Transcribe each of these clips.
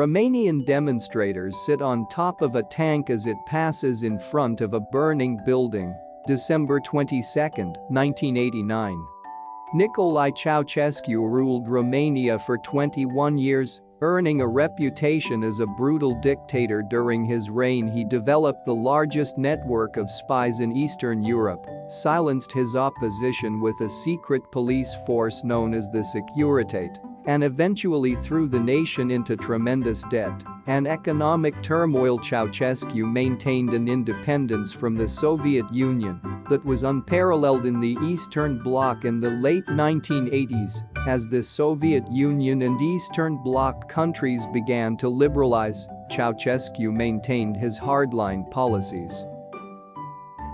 Romanian demonstrators sit on top of a tank as it passes in front of a burning building. December 22, 1989. Nicolae Ceausescu ruled Romania for 21 years, earning a reputation as a brutal dictator. During his reign, he developed the largest network of spies in Eastern Europe, silenced his opposition with a secret police force known as the Securitate, and eventually threw the nation into tremendous debt and economic turmoil. Ceausescu maintained an independence from the Soviet Union that was unparalleled in the Eastern Bloc in the late 1980s, as the Soviet Union and Eastern Bloc countries began to liberalize. Ceausescu maintained his hardline policies.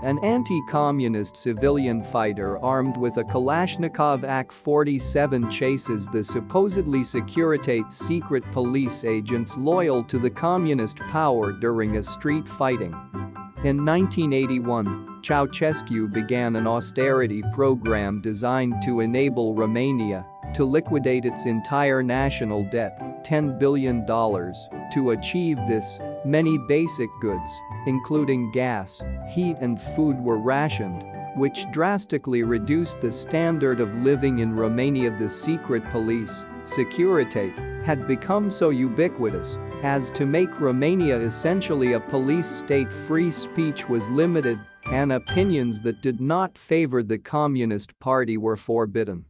An anti-communist civilian fighter armed with a Kalashnikov AK-47 chases the supposedly Securitate secret police agents loyal to the communist power during a street fighting. In 1981, Ceausescu began an austerity program designed to enable Romania to liquidate its entire national debt, $10 billion. To achieve this, many basic goods, including gas, heat and food, were rationed, which drastically reduced the standard of living in Romania. The secret police, Securitate, had become so ubiquitous as to make Romania essentially a police state. Free speech was limited, and opinions that did not favor the Communist Party were forbidden.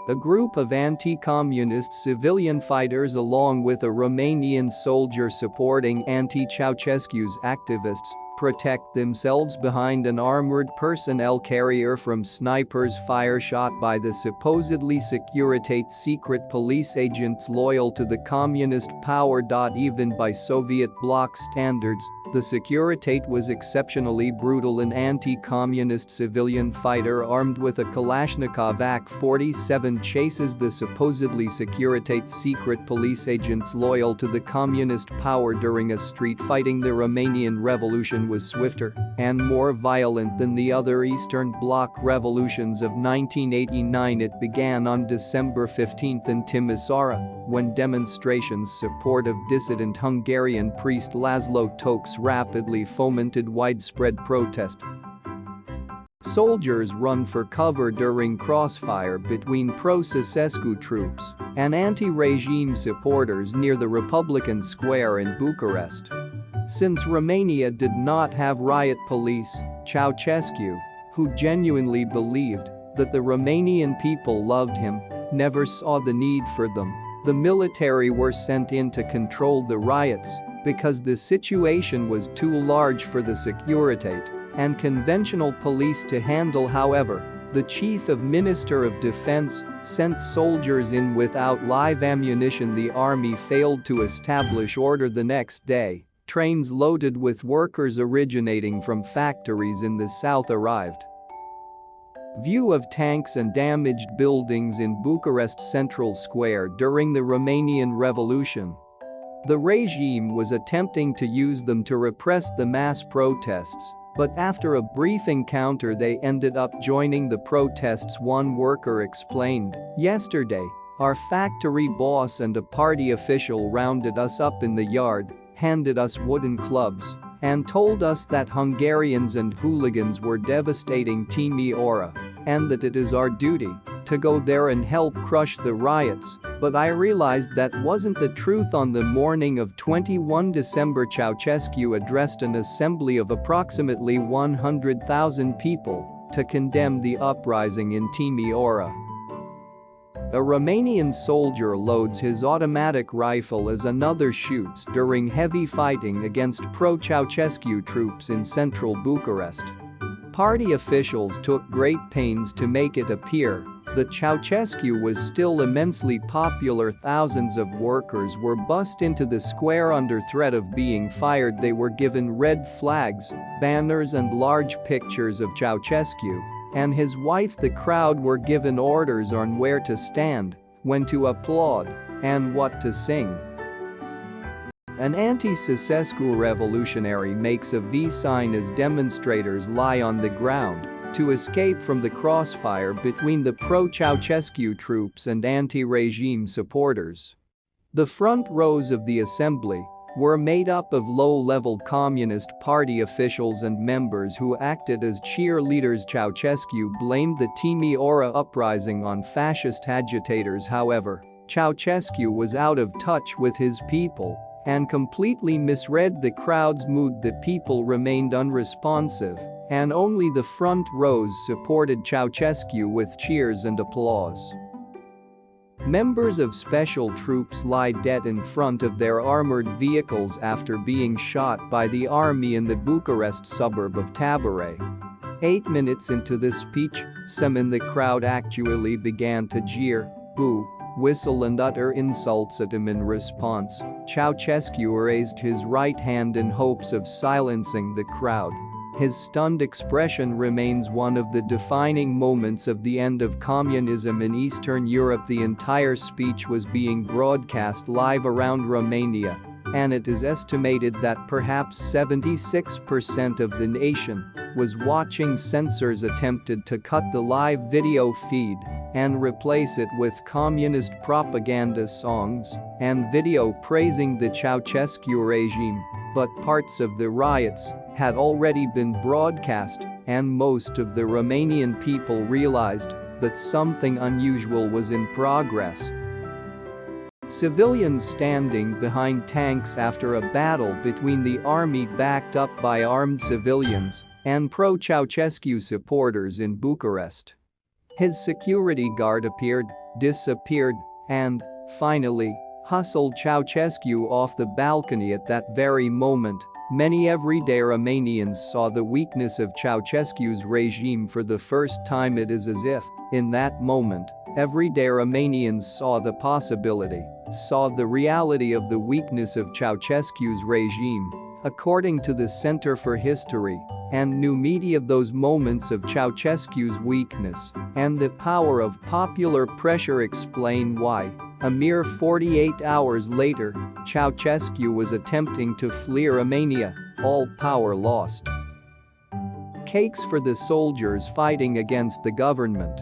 A group of anti-communist civilian fighters along with a Romanian soldier supporting anti-Ceausescu's activists protect themselves behind an armored personnel carrier from snipers' fire shot by the supposedly Securitate secret police agents loyal to the communist power. Even by Soviet bloc standards, the Securitate was exceptionally brutal. An anti-communist civilian fighter armed with a Kalashnikov AK-47 chases the supposedly Securitate secret police agents loyal to the communist power during a street fighting. The Romanian Revolution was swifter and more violent than the other Eastern Bloc revolutions of 1989. It began on December 15 in Timisoara, when demonstrations support of dissident Hungarian priest Laszlo Tokes rapidly fomented widespread protest. Soldiers run for cover during crossfire between pro-Ceausescu troops and anti-regime supporters near the Republican Square in Bucharest. Since Romania did not have riot police, Ceausescu, who genuinely believed that the Romanian people loved him, never saw the need for them. The military were sent in to control the riots because the situation was too large for the Securitate and conventional police to handle. However, the chief of Minister of Defense sent soldiers in without live ammunition. The army failed to establish order. The next day, trains loaded with workers originating from factories in the south arrived. View of tanks and damaged buildings in Bucharest Central Square during the Romanian Revolution. The regime was attempting to use them to repress the mass protests, but after a brief encounter they ended up joining the protests. One worker explained, "Yesterday, our factory boss and a party official rounded us up in the yard, handed us wooden clubs, and told us that Hungarians and hooligans were devastating Timisoara, and that it is our duty to go there and help crush the riots, but I realized that wasn't the truth." On the morning of 21 December, Ceausescu addressed an assembly of approximately 100,000 people to condemn the uprising in Timisoara. A Romanian soldier loads his automatic rifle as another shoots during heavy fighting against pro-Ceausescu troops in central Bucharest. Party officials took great pains to make it appear that Ceausescu was still immensely popular. Thousands of workers were bussed into the square under threat of being fired. They were given red flags, banners and large pictures of Ceausescu and his wife. The crowd were given orders on where to stand, when to applaud, and what to sing. An anti-Ceausescu revolutionary makes a V sign as demonstrators lie on the ground to escape from the crossfire between the pro-Ceausescu troops and anti-regime supporters. The front rows of the assembly were made up of low-level Communist Party officials and members who acted as cheerleaders. Ceausescu blamed the Timișoara uprising on fascist agitators. However, Ceausescu was out of touch with his people and completely misread the crowd's mood. The people remained unresponsive, and only the front rows supported Ceausescu with cheers and applause. Members of special troops lie dead in front of their armored vehicles after being shot by the army in the Bucharest suburb of Tabere. 8 minutes into the speech, some in the crowd actually began to jeer, boo, whistle and utter insults at him. In response, Ceausescu raised his right hand in hopes of silencing the crowd. His stunned expression remains one of the defining moments of the end of communism in Eastern Europe. The entire speech was being broadcast live around Romania, and it is estimated that perhaps 76% of the nation was watching. Censors attempted to cut the live video feed and replace it with communist propaganda songs and video praising the Ceausescu regime, but parts of the riots had already been broadcast, and most of the Romanian people realized that something unusual was in progress. Civilians standing behind tanks after a battle between the army backed up by armed civilians and pro-Ceausescu supporters in Bucharest. His security guard appeared, disappeared, and, finally, hustled Ceausescu off the balcony. At that very moment, many everyday Romanians saw the weakness of Ceausescu's regime for the first time. It is as if, in that moment, everyday Romanians saw the possibility, saw the reality of the weakness of Ceausescu's regime. According to the Center for History and New Media, those moments of Ceausescu's weakness and the power of popular pressure explain why, a mere 48 hours later, Ceausescu was attempting to flee Romania, all power lost. Cakes for the soldiers fighting against the government.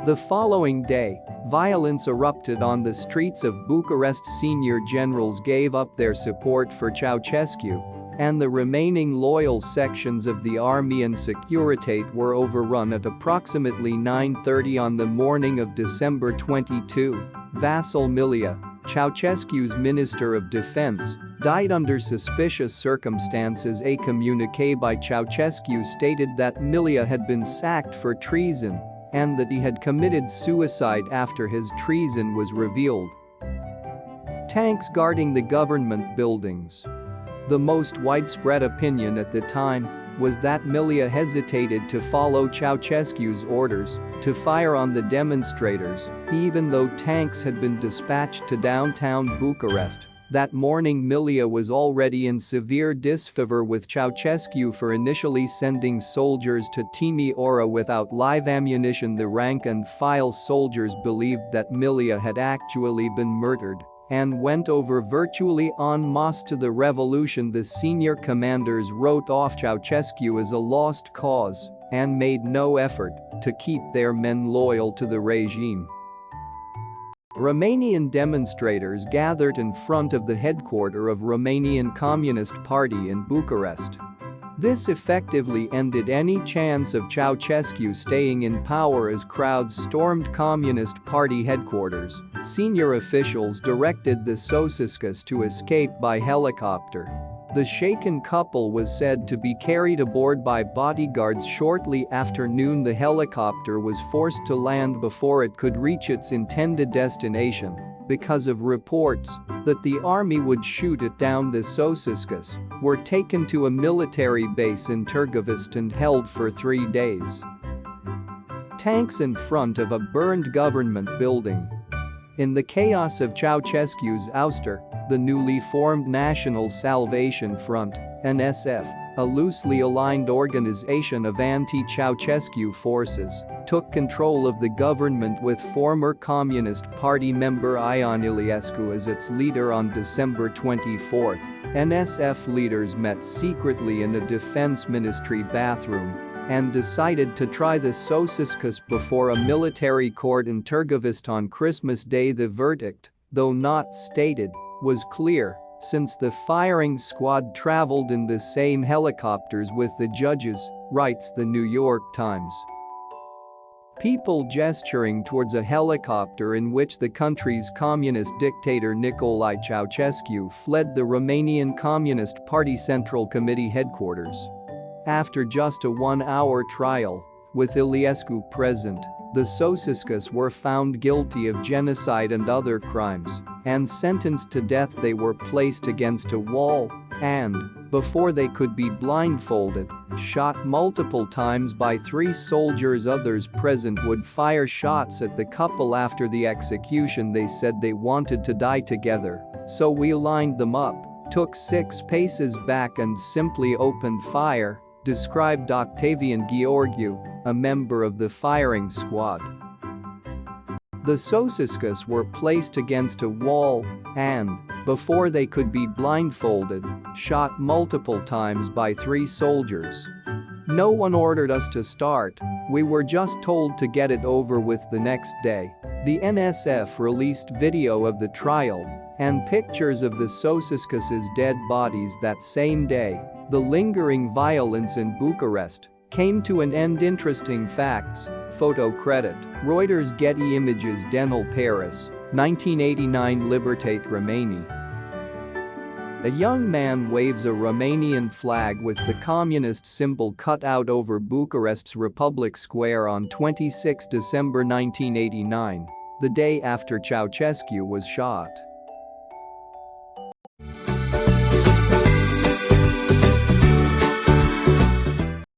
The following day, violence erupted on the streets of Bucharest. Senior generals gave up their support for Ceausescu, and the remaining loyal sections of the army and Securitate were overrun. At approximately 9:30 on the morning of December 22, Vasil Milea, Ceausescu's Minister of Defense, died under suspicious circumstances. A communiqué by Ceausescu stated that Milea had been sacked for treason and that he had committed suicide after his treason was revealed. Tanks guarding the government buildings. The most widespread opinion at the time was that Milea hesitated to follow Ceausescu's orders to fire on the demonstrators, even though tanks had been dispatched to downtown Bucharest. That morning, Milea was already in severe disfavor with Ceausescu for initially sending soldiers to Timișoara without live ammunition. The rank-and-file soldiers believed that Milea had actually been murdered and went over virtually en masse to the revolution. The senior commanders wrote off Ceausescu as a lost cause and made no effort to keep their men loyal to the regime. Romanian demonstrators gathered in front of the headquarters of Romanian Communist Party in Bucharest. This effectively ended any chance of Ceausescu staying in power as crowds stormed Communist Party headquarters. Senior officials directed the Ceausescus to escape by helicopter. The shaken couple was said to be carried aboard by bodyguards. Shortly after noon, the helicopter was forced to land before it could reach its intended destination because of reports that the army would shoot it down. The Ceausescus were taken to a military base in Târgoviște and held for 3 days. Tanks in front of a burned government building. In the chaos of Ceausescu's ouster, the newly formed National Salvation Front, NSF, a loosely aligned organization of anti-Ceausescu forces, took control of the government with former Communist Party member Ion Iliescu as its leader. On December 24, NSF leaders met secretly in a defense ministry bathroom and decided to try the Ceausescus before a military court in Târgoviște on Christmas Day. The verdict: though not stated, was clear, since the firing squad traveled in the same helicopters with the judges, writes the New York Times. People gesturing towards a helicopter in which the country's communist dictator Nicolae Ceausescu fled the Romanian Communist Party Central Committee headquarters. After just a one-hour trial, with Iliescu present, the Ceausescus were found guilty of genocide and other crimes and sentenced to death. They were placed against a wall and, before they could be blindfolded, shot multiple times by 3 soldiers. Others present would fire shots at the couple after the execution. They said they wanted to die together, so we lined them up, took 6 paces back and simply opened fire, described Octavian Gheorghiu, a member of the firing squad. The Ceausescus were placed against a wall and, before they could be blindfolded, shot multiple times by 3 soldiers. No one ordered us to start, we were just told to get it over with the next day. The NSF released video of the trial and pictures of the Ceausescus' dead bodies that same day. The lingering violence in Bucharest came to an end. Interesting facts, photo credit, Reuters. Getty Images. Denel Paris, 1989. Libertate Romania. A young man waves a Romanian flag with the communist symbol cut out over Bucharest's Republic Square on 26 December 1989, the day after Ceausescu was shot.